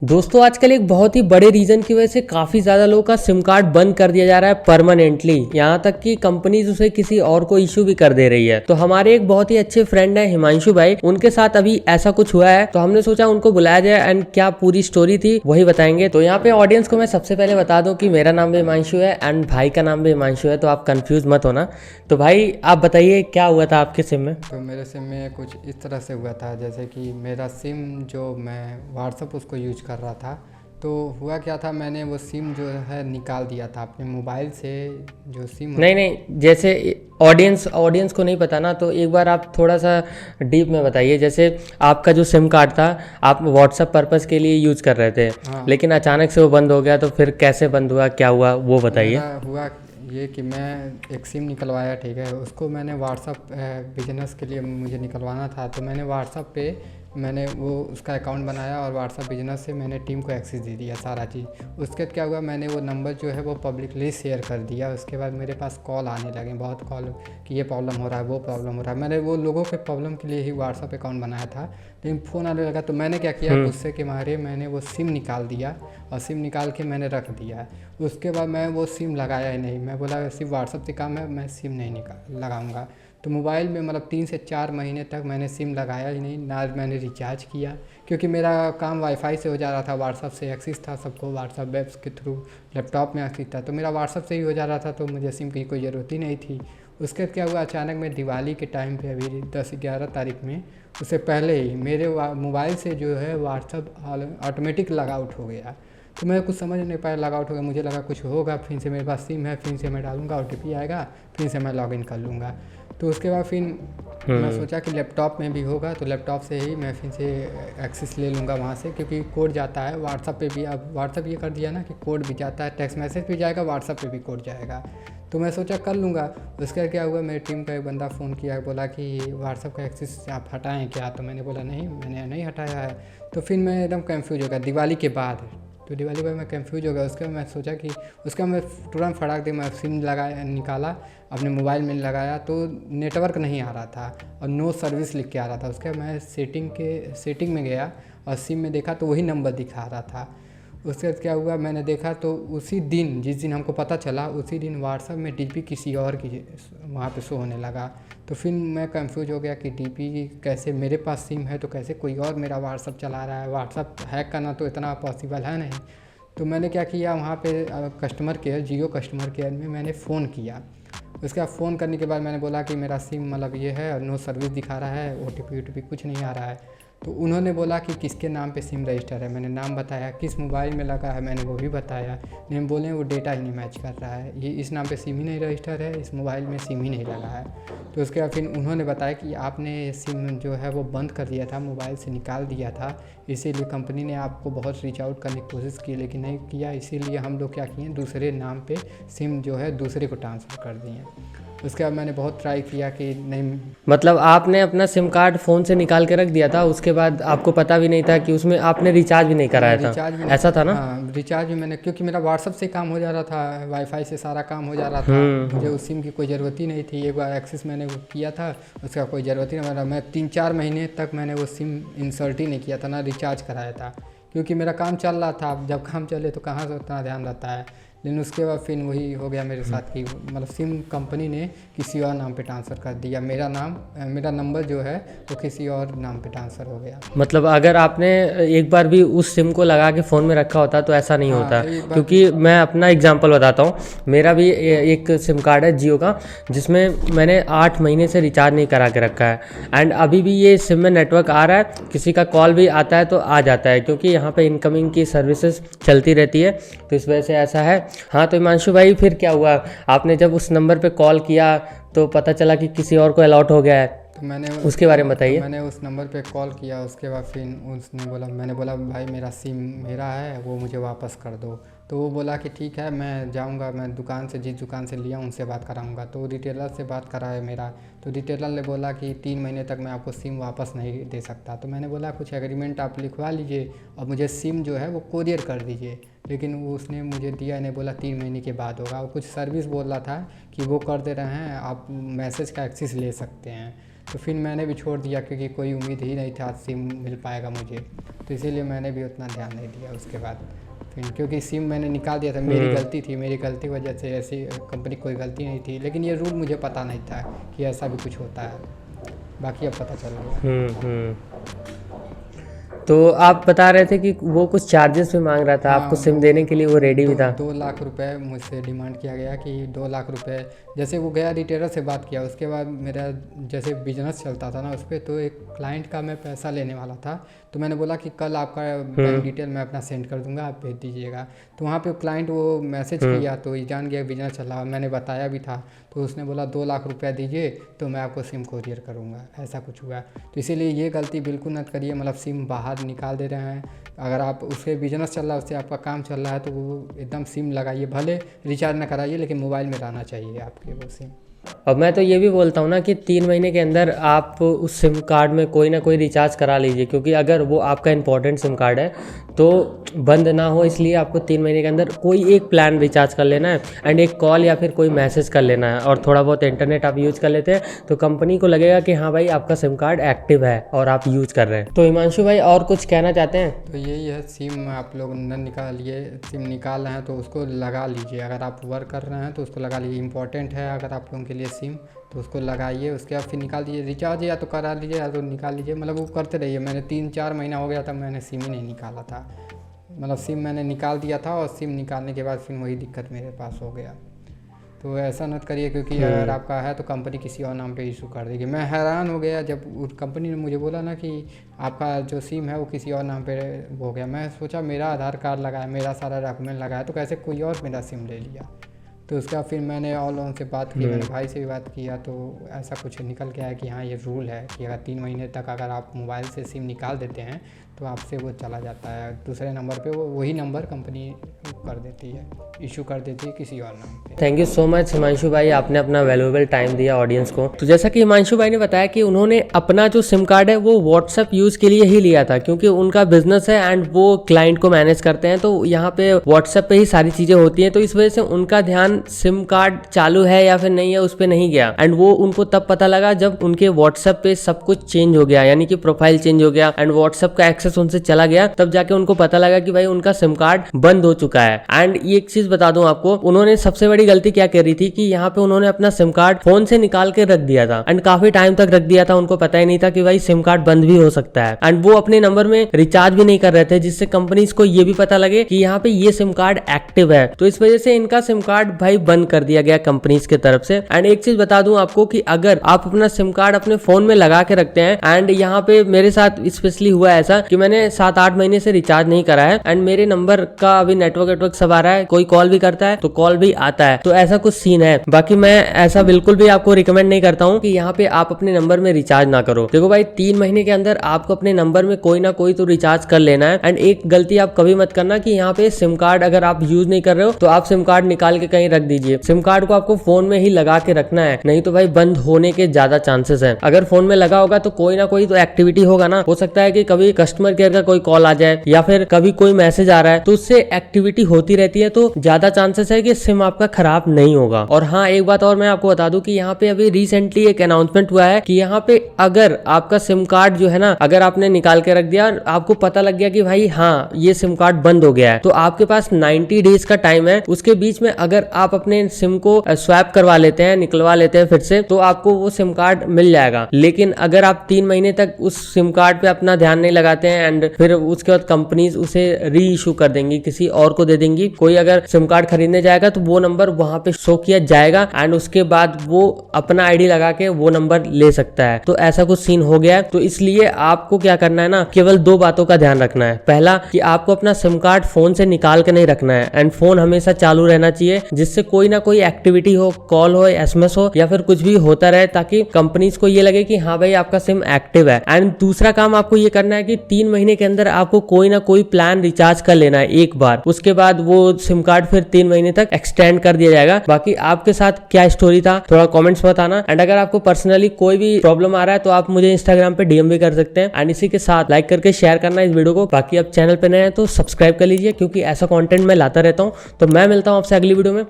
दोस्तों आजकल एक बहुत ही बड़े रीजन की वजह से काफ़ी ज़्यादा लोगों का सिम कार्ड बंद कर दिया जा रहा है परमानेंटली। यहाँ तक कि कंपनीज उसे किसी और को इशू भी कर दे रही है। तो हमारे एक बहुत ही अच्छे फ्रेंड है हिमांशु भाई, उनके साथ अभी ऐसा कुछ हुआ है, तो हमने सोचा उनको बुलाया जाए एंड क्या पूरी स्टोरी थी वही बताएंगे। तो यहाँ पे ऑडियंस को मैं सबसे पहले बता दूं कि मेरा नाम भी हिमांशु है एंड भाई का नाम भी हिमांशु है, तो आप कंफ्यूज मत होना। तो भाई आप बताइए क्या हुआ था आपके सिम में। तो मेरे सिम में कुछ इस तरह से हुआ था, जैसे कि मेरा सिम जो मैं व्हाट्सअप उसको यूज कर रहा था, तो हुआ क्या था, मैंने वो सिम जो है निकाल दिया था अपने मोबाइल से। जो सिम नहीं नहीं, जैसे ऑडियंस ऑडियंस को नहीं पता ना, तो एक बार आप थोड़ा सा डीप में बताइए। जैसे आपका जो सिम कार्ड था आप व्हाट्सएप पर्पस के लिए यूज कर रहे थे, हाँ, लेकिन अचानक से वो बंद हो गया, तो फिर कैसे बंद हुआ, क्या हुआ वो बताइए। मेरा हुआ ये कि मैं एक सिम निकलवाया, ठीक है, उसको मैंने व्हाट्सअप बिजनेस के लिए मुझे निकलवाना था, तो मैंने व्हाट्सअप पे मैंने वो उसका अकाउंट बनाया और व्हाट्सअप बिजनेस से मैंने टीम को एक्सेस दे दिया सारा चीज़। उसके बाद क्या हुआ, मैंने वो नंबर जो है वो पब्लिकली शेयर कर दिया। उसके बाद मेरे पास कॉल आने लगे, बहुत कॉल, कि ये प्रॉब्लम हो रहा है, वो प्रॉब्लम हो रहा है। मैंने वो लोगों के प्रॉब्लम के लिए ही व्हाट्सअप अकाउंट बनाया था, लेकिन फ़ोन आने लगा, तो मैंने क्या किया, गुस्से के मारे मैंने वो सिम निकाल दिया और सिम निकाल के मैंने रख दिया। उसके बाद मैं वो सिम लगाया ही नहीं। मैं बोला सिर्फ व्हाट्सअप से काम है, मैं सिम नहीं लगाऊंगा। तो मोबाइल में मतलब 3 से 4 महीने तक मैंने सिम लगाया ही नहीं, ना मैंने रिचार्ज किया, क्योंकि मेरा काम वाईफाई से हो जा रहा था, व्हाट्सअप से एक्सेस था सबको, व्हाट्सअप वेब्स के थ्रू लैपटॉप में एक्सेस था, तो मेरा व्हाट्सअप से ही हो जा रहा था, तो मुझे सिम की कोई ज़रूरत ही नहीं थी। उसके बाद क्या हुआ, अचानक में दिवाली के टाइम पे, अभी 10-11 तारीख में, उससे पहले ही मेरे मोबाइल से जो है व्हाट्सअप ऑटोमेटिक लॉग आउट हो गया। तो मैं कुछ समझ नहीं पाया, लॉग आउट हो गया, मुझे लगा कुछ होगा, फिर से मेरे पास सिम है, फिर से मैं डालूंगा, OTP आएगा, फिर से मैं लॉगिन कर लूँगा। तो उसके बाद फिर मैं सोचा कि लैपटॉप में भी होगा, तो लैपटॉप से ही मैं फिर से एक्सेस ले लूँगा वहाँ से, क्योंकि कोड जाता है व्हाट्सअप पे भी। अब व्हाट्सअप ये कर दिया ना कि कोड भी जाता है, टेक्स्ट मैसेज भी जाएगा, व्हाट्सअप पे भी कोड जाएगा, तो मैं सोचा कर लूँगा। उसके बाद क्या हुआ, मेरी टीम का एक बंदा फ़ोन किया, बोला कि व्हाट्सअप का एक्सेस आप हटाएँ क्या, तो मैंने बोला नहीं, मैंने नहीं हटाया है। तो फिर मैं एकदम कंफ्यूज हो गया दिवाली के बाद। तो दिवाली पर मैं कंफ्यूज हो गया। उसके बाद मैं सोचा कि उसका मैं तुरंत फटाक दे मैं सिम लगाया, निकाला, अपने मोबाइल में लगाया, तो नेटवर्क नहीं आ रहा था और नो सर्विस लिख के आ रहा था। उसके बाद मैं सेटिंग में गया और सिम में देखा तो वही नंबर दिखा रहा था। उसके बाद क्या हुआ, मैंने देखा तो उसी दिन, जिस दिन हमको पता चला, उसी दिन व्हाट्सएप में DP किसी और की वहाँ पे शो होने लगा। तो फिर मैं कंफ्यूज हो गया कि DP कैसे, मेरे पास सिम है तो कैसे कोई और मेरा व्हाट्सएप चला रहा है। व्हाट्सएप हैक करना तो इतना पॉसिबल है नहीं। तो मैंने क्या किया, वहाँ पे कस्टमर केयर, जियो कस्टमर केयर में मैंने फ़ोन किया। उसके बाद फ़ोन करने के बाद मैंने बोला कि मेरा सिम मतलब ये है और नो सर्विस दिखा रहा है, OTP कुछ नहीं आ रहा है। तो उन्होंने बोला कि किसके नाम पे सिम रजिस्टर है, मैंने नाम बताया, किस मोबाइल में लगा है मैंने वो भी बताया, नहीं बोले वो डेटा ही नहीं मैच कर रहा है, ये इस नाम पे सिम ही नहीं रजिस्टर है, इस मोबाइल में सिम ही नहीं लगा है। तो उसके बाद फिर उन्होंने बताया कि आपने सिम जो है वो बंद कर दिया था, मोबाइल से निकाल दिया था, इसीलिए कंपनी ने आपको बहुत रीच आउट करने की कोशिश की लेकिन नहीं किया, इसीलिए हम लोग क्या किए, दूसरे नाम पे सिम जो है दूसरे को ट्रांसफ़र कर दिए। उसके बाद मैंने बहुत ट्राई किया कि नहीं, मतलब आपने अपना सिम कार्ड फ़ोन से निकाल के रख दिया था, उसके बाद आपको पता भी नहीं था कि उसमें आपने रिचार्ज भी नहीं कराया था, रिचार्ज भी ऐसा था ना। हाँ, रिचार्ज भी मैंने, क्योंकि मेरा व्हाट्सअप से काम हो जा रहा था, वाईफाई से सारा काम हो जा रहा था, मुझे उस सिम की कोई ज़रूरत ही नहीं थी। एक बार एक्सेस मैंने वो किया था, उसका कोई ज़रूरत ही नहीं, मेरा मैं 3-4 महीने तक मैंने वो सिम इंसर्ट ही नहीं किया था, ना रिचार्ज कराया था, क्योंकि मेरा काम चल रहा था। जब काम चले तो कहाँ से उतना ध्यान रहता है। लेकिन उसके बाद फिर वही हो गया मेरे साथ कि मतलब सिम कंपनी ने किसी और नाम पे ट्रांसफ़र कर दिया, मेरा नंबर जो है वो किसी और नाम पे ट्रांसफ़र हो गया। मतलब अगर आपने एक बार भी उस सिम को लगा के फ़ोन में रखा होता तो ऐसा नहीं हाँ, होता। एक बार क्योंकि मैं अपना एग्जांपल बताता हूँ, मेरा भी एक सिम कार्ड है जियो का, जिसमें मैंने 8 महीने से रिचार्ज नहीं करा के रखा है एंड अभी भी ये सिम में नेटवर्क आ रहा है, किसी का कॉल भी आता है तो आ जाता है, क्योंकि यहाँ पे इनकमिंग की सर्विसेज चलती रहती है, तो इस वजह से ऐसा है। हाँ, तो हिमांशु भाई फिर क्या हुआ, आपने जब उस नंबर पे कॉल किया तो पता चला कि किसी और को अलॉट हो गया है, तो मैंने उसके बारे में बताइए। तो मैंने उस नंबर पे कॉल किया। उसके बाद फिर उसने बोला, मैंने बोला भाई मेरा सिम मेरा है, वो मुझे वापस कर दो। तो वो बोला कि ठीक है, मैं जाऊंगा, मैं दुकान से, जिस दुकान से लिया उनसे बात कराऊंगा। तो रिटेलर से बात कराया मेरा, तो रिटेलर ने बोला कि 3 महीने तक मैं आपको सिम वापस नहीं दे सकता। तो मैंने बोला कुछ एग्रीमेंट आप लिखवा लीजिए और मुझे सिम जो है वो कोरियर कर दीजिए, लेकिन वो उसने मुझे दिया नहीं, बोला 3 महीने के बाद होगा। और कुछ सर्विस बोल रहा था कि वो कर दे रहे हैं, आप मैसेज का एक्सेस ले सकते हैं। तो फिर मैंने भी छोड़ दिया क्योंकि कोई उम्मीद ही नहीं था सिम मिल पाएगा मुझे, तो इसीलिए मैंने भी उतना ध्यान नहीं दिया उसके बाद फिर, क्योंकि सिम मैंने निकाल दिया था, मेरी गलती थी, मेरी गलती की वजह से, ऐसी कंपनी कोई गलती नहीं थी, लेकिन ये रूल मुझे पता नहीं था कि ऐसा भी कुछ होता है, बाकी अब पता चल गया। तो आप बता रहे थे कि वो कुछ चार्जेस भी मांग रहा था, आपको सिम देने के लिए वो रेडी भी था। 2 लाख रुपए मुझसे डिमांड किया गया कि 2 लाख रुपए, जैसे वो गया रिटेलर से बात किया, उसके बाद मेरा जैसे बिजनेस चलता था ना उस पर, तो एक क्लाइंट का मैं पैसा लेने वाला था, तो मैंने बोला कि कल आपका बैंक डिटेल मैं अपना सेंड कर दूंगा, आप भेज दीजिएगा। तो वहाँ पे क्लाइंट वो मैसेज किया तो ये जान गया बिजनेस चल रहा, मैंने बताया भी था, तो उसने बोला 2 लाख रुपया दीजिए तो मैं आपको सिम कोरियर करूँगा, ऐसा कुछ हुआ। तो इसीलिए ये गलती बिल्कुल मत करिए, मतलब सिम बाहर निकाल दे रहे हैं, अगर आप उससे बिजनेस चल रहा है, उससे आपका काम चल रहा है, तो वो एकदम सिम लगाइए, भले रिचार्ज ना कराइए लेकिन मोबाइल में रहना चाहिए आपके वो सिम। और मैं तो ये भी बोलता हूँ ना कि 3 महीने के अंदर आप उस सिम कार्ड में कोई ना कोई रिचार्ज करा लीजिए, क्योंकि अगर वो आपका इंपॉर्टेंट सिम कार्ड है तो बंद ना हो, इसलिए आपको 3 महीने के अंदर कोई एक प्लान रिचार्ज कर लेना है एंड एक कॉल या फिर कोई मैसेज कर लेना है, और थोड़ा बहुत इंटरनेट आप यूज़ कर लेते हैं तो कंपनी को लगेगा कि हाँ भाई आपका सिम कार्ड एक्टिव है और आप यूज़ कर रहे हैं। तो हिमांशु भाई और कुछ कहना चाहते हैं? तो यही है, सिम आप लोग न निकालिए, सिम निकाल रहे हैं तो उसको लगा लीजिए, अगर आप वर्क कर रहे हैं तो उसको लगा लीजिए, इंपॉर्टेंट है अगर आप लोगों के लिए सिम, तो उसको लगाइए, उसके बाद फिर निकाल दीजिए, रिचार्ज या तो करा लीजिए या तो निकाल लीजिए, मतलब वो करते रहिए। मैंने 3-4 महीना हो गया था मैंने सिम ही नहीं निकाला था, मतलब सिम मैंने निकाल दिया था और सिम निकालने के बाद फिर वही दिक्कत मेरे पास हो गया। तो ऐसा मत करिए, क्योंकि अगर आपका है तो कंपनी किसी और नाम पे इशू कर देगी। मैं हैरान हो गया जब उस कंपनी ने मुझे बोला ना कि आपका जो सिम है वो किसी और नाम पे हो गया, मैं सोचा मेरा आधार कार्ड लगाया, मेरा सारा डॉक्यूमेंट लगाया, तो कैसे कोई और मेरा सिम ले लिया। तो उसका फिर मैंने ऑल लोगों से बात की, मैंने भाई से भी बात किया, तो ऐसा कुछ निकल के आया कि हाँ ये रूल है कि अगर 3 महीने तक अगर आप मोबाइल से सिम निकाल देते हैं तो आपसे वो चला जाता है दूसरे नंबर पे, वो वही नंबर कंपनी कर देती है, इशू कर देती है किसी और नाम पे। Thank you so much Himanshu भाई, आपने अपना वैल्यूएबल टाइम दिया ऑडियंस को। तो जैसा कि हिमांशु भाई ने बताया कि उन्होंने अपना जो सिम कार्ड है वो व्हाट्सएप यूज़ के लिए ही लिया था, क्योंकि उनका बिजनेस है एंड वो क्लाइंट को मैनेज करते हैं, तो यहाँ पे व्हाट्सएप पे ही सारी चीज़ें होती हैं, तो इस वजह से उनका ध्यान सिम कार्ड चालू है या फिर नहीं है उस पर नहीं गया। एंड वो उनको तब पता लगा जब उनके व्हाट्सएप पे सब कुछ चेंज हो गया, यानी कि प्रोफाइल चेंज हो गया एंड व्हाट्सएप का एक्सेस उनसे चला गया, तब जाके उनको पता लगा कि भाई उनका सिम कार्ड बंद हो चुका है। एंड ये एक चीज बता दूं आपको, उन्होंने सबसे बड़ी गलती क्या करी थी कि यहाँ पे उन्होंने अपना सिम कार्ड फोन से निकाल के रख दिया था एंड काफी टाइम तक रख दिया था, उनको पता ही नहीं था कि भाई सिम कार्ड बंद भी हो सकता है। एंड वो अपने नंबर में रिचार्ज भी नहीं कर रहे थे, जिससे कंपनीज को ये भी पता लगे कि यहाँ पे ये सिम कार्ड एक्टिव है, तो इस वजह से इनका सिम कार्ड भाई बंद कर दिया गया कंपनीज की तरफ से। एंड एक चीज बता दूं आपको कि अगर आप अपना सिम कार्ड अपने फोन में लगा के रखते हैं, एंड यहाँ पे मेरे साथ स्पेशली हुआ ऐसा कि मैंने 7-8 महीने से रिचार्ज नहीं करा है एंड मेरे नंबर का अभी नेटवर्क सब आ रहा है, कोई कॉल भी करता है तो कॉल भी आता है, तो ऐसा कुछ सीन है। बाकी मैं ऐसा बिल्कुल भी आपको रिकमेंड नहीं करता हूँ कि यहाँ पे आप अपने नंबर में रिचार्ज ना करो। देखो भाई 3 महीने के अंदर आपको अपने नंबर में कोई ना कोई तो रिचार्ज कर लेना है। एंड एक गलती आप कभी मत करना कि यहाँ पे सिम कार्ड अगर आप यूज नहीं कर रहे हो तो आप सिम कार्ड निकाल के कहीं रख दीजिए। सिम कार्ड को आपको फोन में ही लगा के रखना है, नहीं तो भाई बंद होने के ज्यादा चांसेस है। अगर फोन में लगा होगा तो कोई ना कोई तो एक्टिविटी होगा ना, हो सकता है कि कभी कस्टमर केयर का कोई कॉल आ जाए या फिर कभी कोई मैसेज आ रहा है, तो उससे एक्टिविटी होती रहती है, तो ज्यादा चांसेस है कि सिम आपका खराब नहीं होगा। और हाँ एक बात और मैं आपको बता दूं कि यहाँ पे अभी रिसेंटली एक अनाउंसमेंट हुआ है कि यहाँ पे अगर आपका सिम कार्ड जो है ना, अगर आपने निकाल के रख दिया, आपको पता लग गया कि भाई हाँ ये सिम कार्ड बंद हो गया है, तो आपके पास 90 डेज का टाइम है। उसके बीच में अगर आप अपने सिम को स्वैप करवा लेते हैं, निकलवा लेते हैं फिर से, तो आपको वो सिम कार्ड मिल जाएगा। लेकिन अगर आप 3 महीने तक उस सिम कार्ड पे अपना ध्यान नहीं लगाते हैं एंड फिर उसके बाद कंपनीज उसे री इशू कर देंगी, किसी और को दे देंगी। कोई अगर सिम कार्ड खरीदने जाएगा तो वो नंबर वहां पे शो किया जाएगा एंड उसके बाद वो अपना आईडी लगा के वो नंबर ले सकता है, तो ऐसा कुछ सीन हो गया है। तो इसलिए आपको क्या करना है ना, केवल 2 बातों का ध्यान रखना है। पहला कि आपको अपना सिम कार्ड फोन से निकाल के नहीं रखना है एंड फोन हमेशा चालू रहना चाहिए, जिससे कोई ना कोई एक्टिविटी हो, कॉल हो, SMS हो या फिर कुछ भी होता रहे, ताकि कंपनीज को ये लगे कि हाँ भाई आपका सिम एक्टिव है। एंड दूसरा काम आपको ये करना है कि 3 महीने के अंदर आपको कोई ना कोई प्लान रिचार्ज कर लेना है एक बार, उसके बाद वो सिम कार्ड फिर 3 महीने तक एक्सटेंड कर दिया जाएगा। बाकी आपके साथ क्या स्टोरी था थोड़ा कमेंट्स में बताना। एंड अगर आपको पर्सनली कोई भी प्रॉब्लम आ रहा है तो आप मुझे इंस्टाग्राम पे DM भी कर सकते हैं। एंड इसी के साथ लाइक करके शेयर करना इस वीडियो को। बाकी आप चैनल पे नए हैं तो सब्सक्राइब कर लीजिए, क्योंकि ऐसा कंटेंट मैं लाता रहता हूँ। तो मैं मिलता हूँ आपसे अगली वीडियो में।